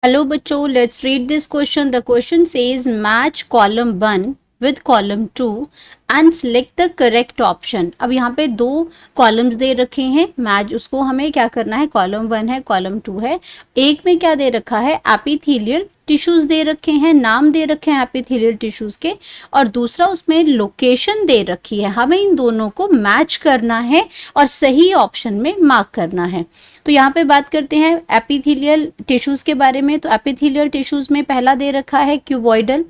Hello बच्चों, let's read this question. The question says match column 1 with column 2 and select the correct option. अब यहाँ पे दो columns दे रखे हैं, मैच उसको हमें क्या करना है, कॉलम 1 है, कॉलम 2 है. एक में क्या दे रखा है, एपिथेलियल टिश्यूज दे रखे हैं, नाम दे रखे हैं एपिथेलियल टिश्यूज के, और दूसरा उसमें लोकेशन दे रखी है. हमें इन दोनों को मैच करना है और सही ऑप्शन में मार्क करना है. तो यहाँ पे बात करते हैं एपिथेलियल टिश्यूज के बारे में. तो एपिथेलियल टिश्यूज में पहला दे रखा है क्यूबॉइडल,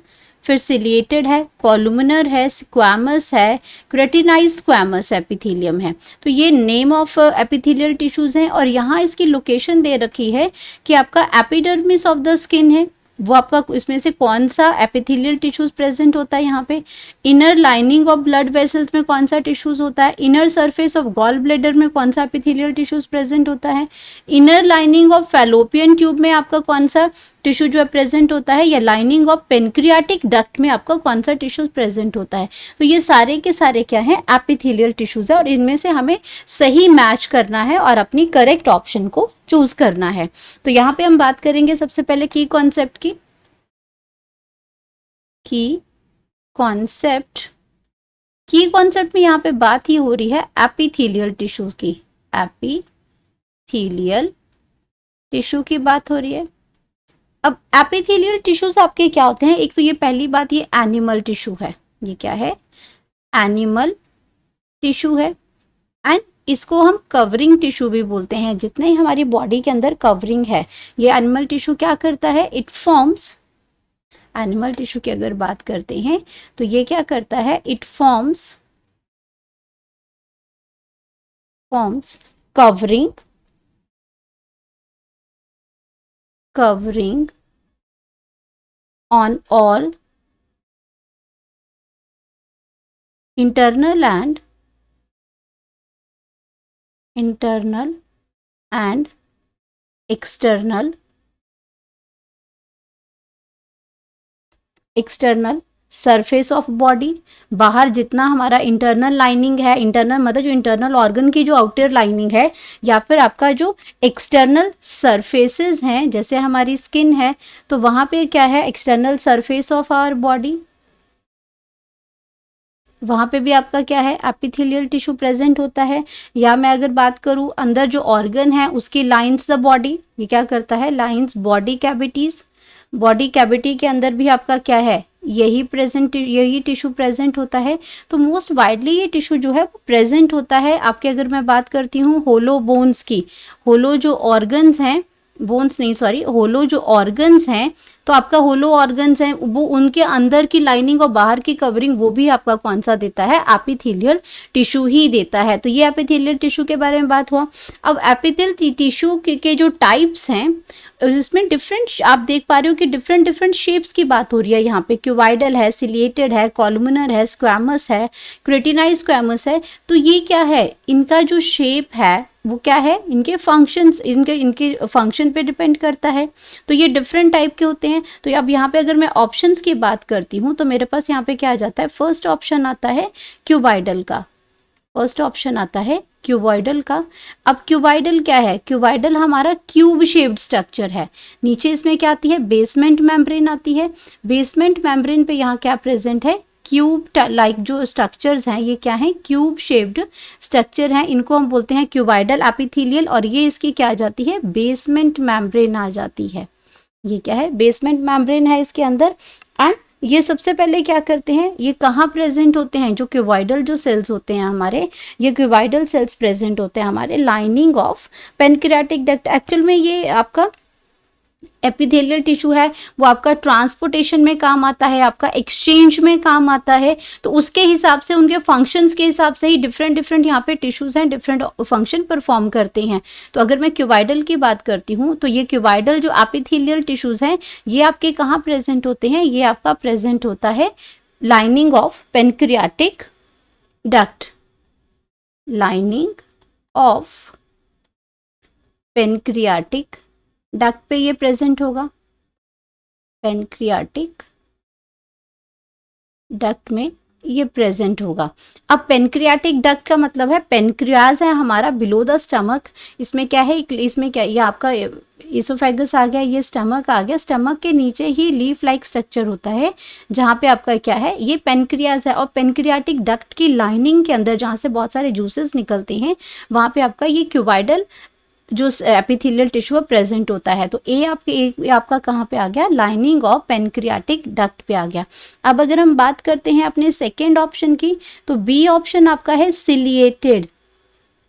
फिर सिलिएटेड है, कॉलुमिनर है, स्क्वैमस है, क्रेटिनाइज स्क्वैमस एपिथेलियम है. तो ये नेम ऑफ एपिथेलियल टिश्यूज हैं. और यहाँ इसकी लोकेशन दे रखी है कि आपका एपिडर्मिस ऑफ द स्किन है, वो आपका इसमें से कौन सा एपिथेलियल टिश्यूज प्रेजेंट होता है यहाँ पे. Inner lining of blood vessels में कौन सा टिश्यूज होता है, inner surface of gall bladder में कौन सा एपिथेलियल टिश्यूज प्रेजेंट होता है, inner lining of fallopian tube में आपका कौन सा टिश्यू जो है प्रेजेंट होता है, या लाइनिंग ऑफ पेनक्रियाटिक डक्ट में आपका कौन सा टिश्यू प्रेजेंट होता है. तो ये सारे के सारे क्या है, एपिथेलियल टिश्यूज है, और इनमें से हमें सही मैच करना है और अपनी करेक्ट ऑप्शन को चूज करना है. तो यहाँ पे हम बात करेंगे सबसे पहले की कॉन्सेप्ट की. की कॉन्सेप्ट में यहाँ पे बात ही हो रही है एपिथेलियल टिश्यू की. एपिथेलियल टिश्यू की बात हो रही है. अब एपिथेलियल टिश्यूज आपके क्या होते हैं, एक तो ये पहली बात, ये एनिमल टिश्यू है. ये क्या है, एनिमल टिश्यू है. एंड इसको हम कवरिंग टिश्यू भी बोलते हैं. जितने ही हमारी बॉडी के अंदर कवरिंग है, ये एनिमल टिश्यू क्या करता है, इट फॉर्म्स, एनिमल टिश्यू की अगर बात करते हैं तो ये क्या करता है, it forms covering on all internal and external surface of body. बाहर जितना हमारा इंटरनल लाइनिंग है, इंटरनल मतलब जो इंटरनल ऑर्गन की जो आउटर लाइनिंग है, या फिर आपका जो एक्सटर्नल सरफेसेस हैं, जैसे हमारी स्किन है, तो वहाँ पे क्या है, external surface of our body, वहाँ पे भी आपका क्या है, एपिथेलियल टिश्यू प्रेजेंट होता है. या मैं अगर बात करूँ अंदर जो ऑर्गन है उसकी लाइंस द बॉडी, ये क्या करता है, lines body cavities. Body cavity के अंदर भी आपका क्या है, यही टिश्यू प्रेजेंट होता है. तो मोस्ट वाइडली ये टिश्यू जो है वो प्रेजेंट होता है आपके. अगर मैं बात करती हूँ होलो बोन्स की, होलो जो ऑर्गन्स हैं, बोन्स नहीं सॉरी, होलो जो ऑर्गन्स हैं, तो आपका होलो ऑर्गन्स हैं वो उनके अंदर की लाइनिंग और बाहर की कवरिंग वो भी आपका कौन सा देता है, एपिथेलियल टिश्यू ही देता है. तो ये एपिथेलियल टिश्यू के बारे में बात हुआ. अब एपिथेलियल टिश्यू के जो टाइप्स हैं, इसमें डिफरेंट आप देख पा रहे हो कि डिफरेंट शेप्स की बात हो रही है. यहाँ पे क्यूबाइडल है, सिलिएटेड है, कॉलुमिनर है, स्क्वैमस है, क्रेटिनाइज स्क्वैमस है. तो ये क्या है, इनका जो शेप है वो क्या है, इनके फंक्शंस, इनके फंक्शन पे डिपेंड करता है. तो ये डिफरेंट टाइप के होते हैं. तो अब यहाँ पे अगर मैं ऑप्शंस की बात करती हूँ तो मेरे पास यहाँ पे क्या आ जाता है, फर्स्ट ऑप्शन आता है क्यूबाइडल का. फर्स्ट ऑप्शन आता है क्यूबॉइडल का. अब क्यूबॉइडल क्या है, क्यूबॉइडल हमारा क्यूब शेप्ड स्ट्रक्चर है. नीचे इसमें क्या आती है, बेसमेंट मेम्ब्रेन आती है. बेसमेंट मेम्ब्रेन पे यहाँ क्या प्रेजेंट है, क्यूब लाइक जो स्ट्रक्चर्स हैं, ये क्या है, क्यूब शेप्ड स्ट्रक्चर हैं. इनको हम बोलते हैं क्यूबॉइडल एपिथेलियल. और ये इसकी क्या आ जाती है, बेसमेंट मेम्ब्रेन आ जाती है. ये क्या है, बेसमेंट मेम्ब्रेन है इसके अंदर. एंड ये सबसे पहले क्या करते हैं, ये कहाँ प्रेजेंट होते हैं, जो क्यूबॉइडल जो सेल्स होते हैं हमारे, ये क्यूबॉइडल सेल्स प्रेजेंट होते हैं हमारे lining of pancreatic duct. Actual में ये आपका एपिथेलियल टिश्यू है वो आपका ट्रांसपोर्टेशन में काम आता है, आपका एक्सचेंज में काम आता है. तो उसके हिसाब से, उनके फंक्शंस के हिसाब से ही डिफरेंट यहाँ पे टिश्यूज हैं, डिफरेंट फंक्शन परफॉर्म करते हैं. तो अगर मैं क्यूबॉइडल की बात करती हूँ तो ये क्यूबॉइडल जो एपिथेलियल टिश्यूज हैं, ये आपके कहाँ प्रेजेंट होते हैं, ये आपका प्रेजेंट होता है lining of pancreatic duct. Lining of pancreatic duct पे ये प्रेजेंट होगा. पेनक्रियाटिक डक्ट में ये प्रेजेंट होगा। अब पेनक्रियाटिक डक्ट का मतलब है पेनक्रियाज है हमारा बिलो द स्टमक। इसमें क्या है, इसमें क्या, ये आपका इसोफेगस आ गया, ये स्टमक आ गया। स्टमक के नीचे ही लीफ लाइक स्ट्रक्चर होता है जहाँ पे आपका क्या है, ये पेनक्रियाज है। और पेनक्रियाटिक डक्ट की लाइनिंग के अंदर जहाँ से बहुत सारे जूसेस निकलते हैं वहाँ पे आपका ये क्यूबाइडल जो एपिथेलियल टिश्यू प्रेजेंट होता है। तो ए आपका कहाँ पे आ गया, लाइनिंग ऑफ पेनक्रियाटिक डक्ट पे आ गया। अब अगर हम बात करते हैं अपने सेकेंड ऑप्शन की, तो बी ऑप्शन आपका है सिलिएटेड।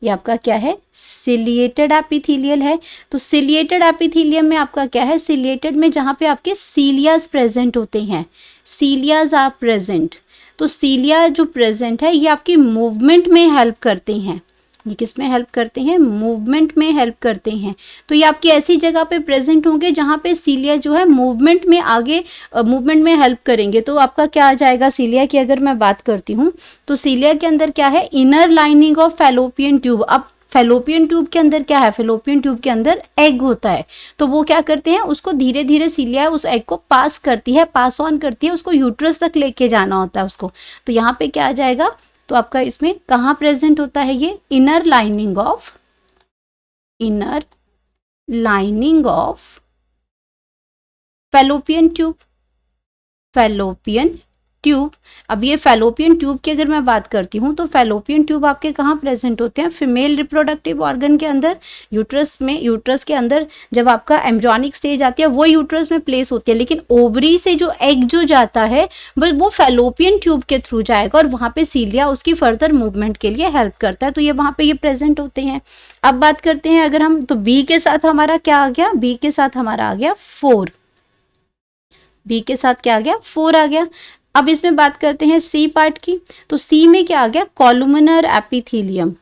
ये आपका क्या है, सिलिएटेड एपिथेलियल है। तो सिलिएटेड एपिथेलियम में आपका क्या है, सिलिएटेड में जहाँ पे आपके सीलियाज प्रेजेंट होते हैं, सीलियाज आर प्रेजेंट। तो सीलिया जो प्रेजेंट है ये आपकी मूवमेंट में हेल्प करते हैं। ये किस में हेल्प करते हैं, मूवमेंट में हेल्प करते हैं। तो ये आपकी ऐसी जगह पे प्रेजेंट होंगे जहाँ पे सीलिया जो है मूवमेंट में आगे मूवमेंट में हेल्प करेंगे। तो आपका क्या आ जाएगा, सीलिया की अगर मैं बात करती हूँ तो सीलिया के अंदर क्या है, inner lining of fallopian tube. अब फैलोपियन ट्यूब के अंदर क्या है, फैलोपियन ट्यूब के अंदर एग होता है। तो वो क्या करते हैं, उसको धीरे धीरे सीलिया उस एग को पास करती है, पास ऑन करती है, उसको यूट्रस तक लेके जाना होता है उसको। तो यहाँ पे क्या आ जाएगा, तो आपका इसमें कहाँ प्रेजेंट होता है, ये inner lining of fallopian tube. अब ये फैलोपियन ट्यूब की अगर मैं बात करती हूँ तो फैलोपियन ट्यूब आपके कहाँ प्रेजेंट होते हैं, फीमेल रिप्रोडक्टिव ऑर्गन के अंदर, यूट्रस में। यूट्रस के अंदर जब आपका एम्ब्रियोनिक स्टेज आती है वो यूट्रस में प्लेस होती है, लेकिन ओवरी से जो एग जो जाता है वो फैलोपियन ट्यूब के थ्रू जाएगा और वहाँ पे सीलिया उसकी फर्दर मूवमेंट के लिए हेल्प करता है। तो ये वहाँ पे ये प्रेजेंट होते हैं। अब बात करते हैं अगर हम, तो बी के साथ हमारा क्या आ गया, बी के साथ हमारा आ गया 4। बी के साथ क्या आ गया, 4 आ गया। अब इसमें बात करते हैं सी पार्ट की, तो सी में क्या आ गया, कॉलुमिनर एपिथेलियम।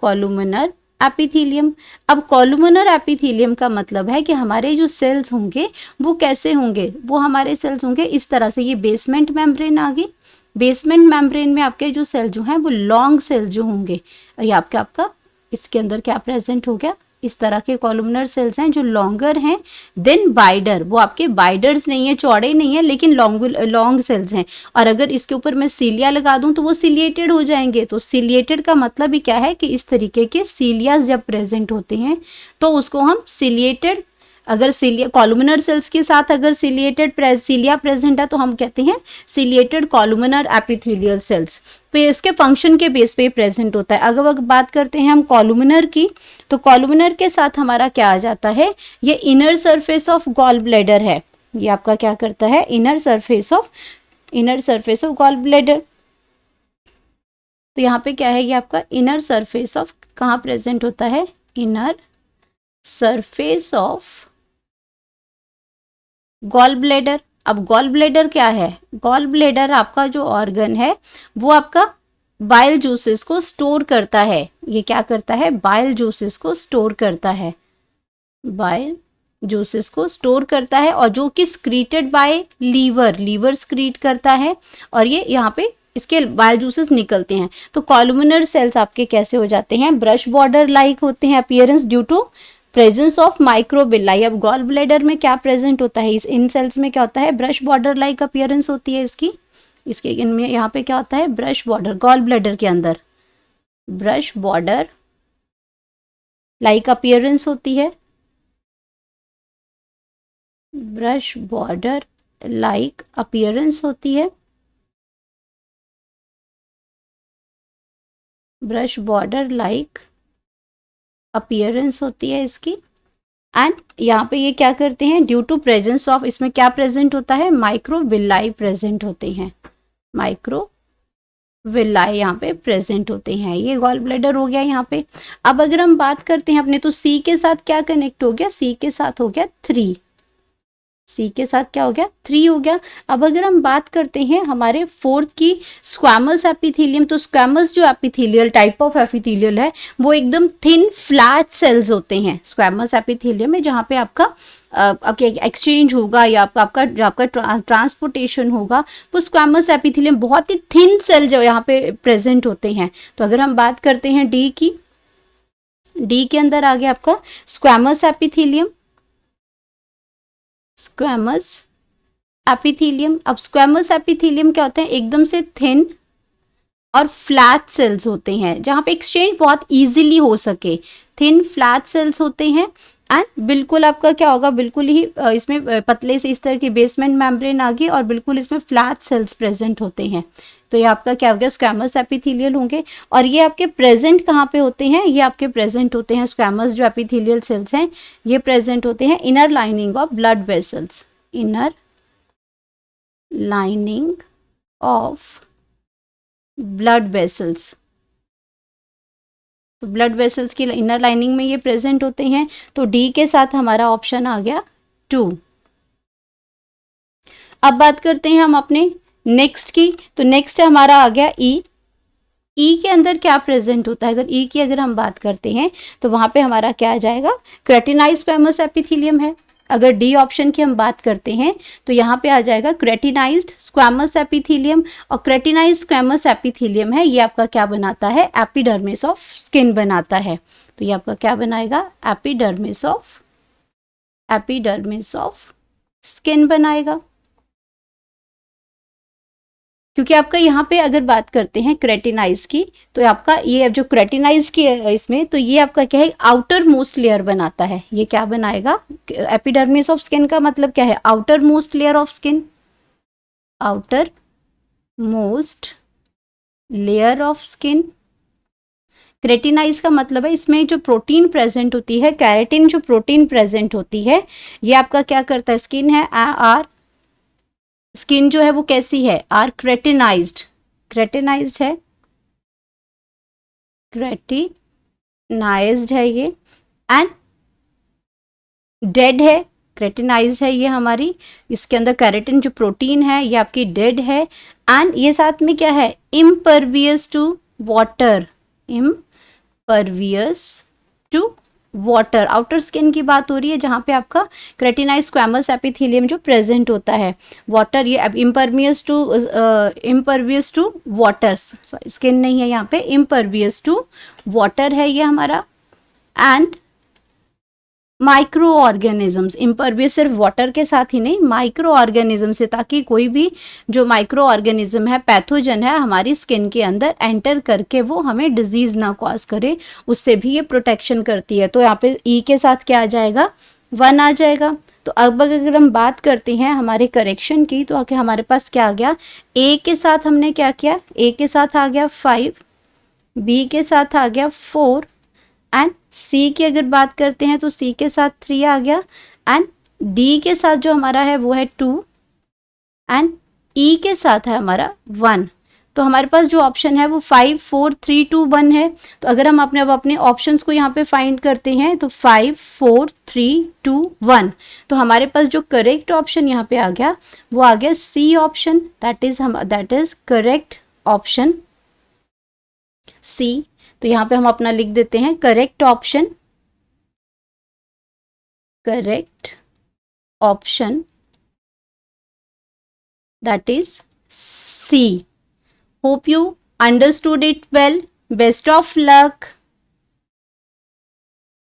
कॉलुमिनर एपिथेलियम। अब कॉलुमिनर एपिथेलियम का मतलब है कि हमारे जो सेल्स होंगे वो कैसे होंगे, वो हमारे सेल्स होंगे इस तरह से। ये बेसमेंट मेम्ब्रेन आ गई, बेसमेंट मेम्ब्रेन में आपके जो सेल जो हैं वो लॉन्ग सेल जो होंगे, ये आपका इसके अंदर क्या प्रेजेंट हो गया, इस तरह के कॉलुमनर सेल्स हैं जो लॉन्गर हैं। देन बाइडर, वो आपके बाइडर्स नहीं है, चौड़े नहीं है, लेकिन लॉन्ग सेल्स हैं। और अगर इसके ऊपर मैं सीलिया लगा दूं तो वो सिलिएटेड हो जाएंगे। तो सिलिएटेड का मतलब ही क्या है कि इस तरीके के सीलियास जब प्रेजेंट होते हैं तो उसको हम सिलिएटेड, अगर सीलिया कॉलुमिनर सेल्स के साथ अगर सीलिया प्रेजेंट है तो हम कहते हैं सिलिएटेड कॉलुमिनर एपिथेलियल सेल्स। तो ये इसके फंक्शन के बेस पे प्रेजेंट होता है। अगर बात करते हैं हम कॉलुमिनर की, तो कॉलुमिनर के साथ हमारा क्या आ जाता है, ये inner surface of gall bladder है। ये आपका क्या करता है, inner surface of gall bladder. तो यहाँ पे क्या है, ये आपका इनर सरफेस ऑफ कहाँ प्रेजेंट होता है, inner surface of gall bladder. अब गॉल ब्लैडर क्या है, गॉल ब्लैडर आपका जो ऑर्गन है वो आपका बाइल जूसेस को स्टोर करता है। ये क्या करता है, बाइल जूसेस को स्टोर करता है, बाइल जूसेस को स्टोर करता है, और जो कि स्क्रीटेड बाय लीवर स्क्रीट करता है, और ये यहाँ पे इसके बाइल जूसेस निकलते हैं। तो कॉलुमिनर सेल्स आपके कैसे हो जाते हैं, ब्रश बॉर्डर लाइक होते हैं appearance due to presence of microvilli. अब गॉल ब्लैडर में क्या प्रेजेंट होता है, इन सेल्स में क्या होता है, ब्रश बॉर्डर लाइक अपीयरेंस होती है इसके इनमें यहाँ पे क्या होता है, ब्रश बॉर्डर, गॉल ब्लैडर के अंदर ब्रश बॉर्डर लाइक अपीयरेंस होती है, ब्रश बॉर्डर लाइक अपीयरेंस होती है, ब्रश बॉर्डर लाइक अपीयरेंस होती है इसकी। एंड यहाँ पे ये क्या करते हैं, ड्यू टू प्रेजेंस ऑफ, इसमें क्या प्रेजेंट होता है, माइक्रोविलाई प्रेजेंट होते हैं, माइक्रोविलाई यहाँ पे प्रेजेंट होते हैं। ये गॉल ब्लैडर हो गया यहाँ पे। अब अगर हम बात करते हैं अपने, तो सी के साथ क्या कनेक्ट हो गया, सी के साथ हो गया 3, सी के साथ क्या हो गया, 3 हो गया। अब अगर हम बात करते हैं हमारे फोर्थ की, स्क्वैमस एपिथेलियम, तो स्क्वैमस जो एपिथेलियल टाइप ऑफ एपिथेलियल है वो एकदम थिन फ्लैट सेल्स होते हैं स्क्वैमस एपिथेलियम में, जहाँ पे आपका एक्सचेंज होगा या आपका ट्रांसपोर्टेशन होगा, वो स्क्वैमस एपिथेलियम बहुत ही थिन सेल जो यहाँ पे प्रेजेंट होते हैं। तो अगर हम बात करते हैं डी की, डी के अंदर आ गया आपका स्क्वैमस एपिथेलियम, स्क्वैमस एपिथेलियम। अब स्क्वैमस एपिथेलियम क्या होते हैं, एकदम से थिन और फ्लैट सेल्स होते हैं जहाँ पे एक्सचेंज बहुत इजीली हो सके। थिन फ्लैट सेल्स होते हैं एंड बिल्कुल आपका क्या होगा, बिल्कुल ही इसमें पतले से इस तरह की बेसमेंट मेम्ब्रेन आ गई और बिल्कुल इसमें फ्लैट सेल्स प्रेजेंट होते हैं। तो ये आपका क्या हो गया, स्क्वैमस एपिथेलियल होंगे। और ये आपके प्रेजेंट कहाँ पे होते हैं, ये आपके प्रेजेंट होते हैं, स्क्वैमस जो एपिथेलियल सेल्स हैं ये प्रेजेंट होते हैं inner lining of blood vessels, inner lining of blood vessels. तो ब्लड वेसल्स की इनर लाइनिंग में ये प्रेजेंट होते हैं। तो डी के साथ हमारा ऑप्शन आ गया 2। अब बात करते हैं हम अपने नेक्स्ट की। तो नेक्स्ट हमारा आ गया ई। ई के अंदर क्या प्रेजेंट होता है, अगर ई की अगर हम बात करते हैं तो वहां पे हमारा क्या आ जाएगा, क्रेटिनाइज्ड स्क्वैमस एपिथेलियम है। अगर डी ऑप्शन की हम बात करते हैं तो यहाँ पे आ जाएगा क्रेटिनाइज्ड स्क्वैमस एपिथेलियम। और क्रेटिनाइज्ड स्क्वैमस एपिथेलियम है ये आपका क्या बनाता है, एपिडर्मिस ऑफ स्किन बनाता है। तो ये आपका क्या बनाएगा, एपिडर्मिस ऑफ स्किन बनाएगा। क्योंकि आपका यहाँ पे अगर बात करते हैं क्रेटिनाइज की तो आपका ये जो क्रेटिनाइज की है इसमें, तो ये आपका क्या है, आउटर मोस्ट लेयर बनाता है। ये क्या बनाएगा, एपिडर्मिस ऑफ स्किन का मतलब क्या है, outermost layer of skin, outermost layer of skin. Keratinise का मतलब है इसमें जो प्रोटीन प्रेजेंट होती है, कैरेटिन जो प्रोटीन प्रेजेंट होती है, ये आपका क्या करता है, स्किन है आर, स्किन जो है वो कैसी है, आर क्रेटिनाइज्ड, क्रेटिनाइज्ड है, क्रेटिनाइज्ड है ये, एंड डेड है, क्रेटिनाइज्ड है ये हमारी, इसके अंदर कैरेटिन जो प्रोटीन है ये आपकी डेड है। एंड ये साथ में क्या है, impervious to water, impervious to water. Outer skin की बात हो रही है जहाँ पे आपका क्रेटिनाइज्ड स्क्वैमस एपिथेलियम जो प्रेजेंट होता है। वाटर ये अब impervious to water, sorry skin नहीं है यहाँ पे, इम्परवियस टू वाटर है ये हमारा। एंड माइक्रो ऑर्गेनिजम्स, इम्परवियस सिर्फ वाटर के साथ ही नहीं, माइक्रो ऑर्गेनिज्म से, ताकि कोई भी जो माइक्रो ऑर्गेनिज्म है, पैथोजन है, हमारी स्किन के अंदर एंटर करके वो हमें डिजीज ना कॉज करे, उससे भी ये प्रोटेक्शन करती है। तो यहाँ पे ई के साथ क्या आ जाएगा, 1 आ जाएगा। तो अब अगर हम बात करते हैं हमारे करेक्शन की तो आके हमारे पास क्या आ गया, ए के साथ हमने क्या किया, ए के साथ आ गया 5, बी के साथ आ गया 4, एंड सी की अगर बात करते हैं तो सी के साथ 3 आ गया, एंड डी के साथ जो हमारा है वो है 2, एंड ई के साथ है हमारा 1। तो हमारे पास जो ऑप्शन है वो 5 4 3 2 1 है। तो अगर हम अपने ऑप्शंस को यहाँ पे फाइंड करते हैं तो 5 4 3 2 1, तो हमारे पास जो करेक्ट ऑप्शन यहाँ पे आ गया वो आ गया C option, that is correct option C. तो यहाँ पे हम अपना लिख देते हैं correct option that is C. Hope you understood it well, best of luck.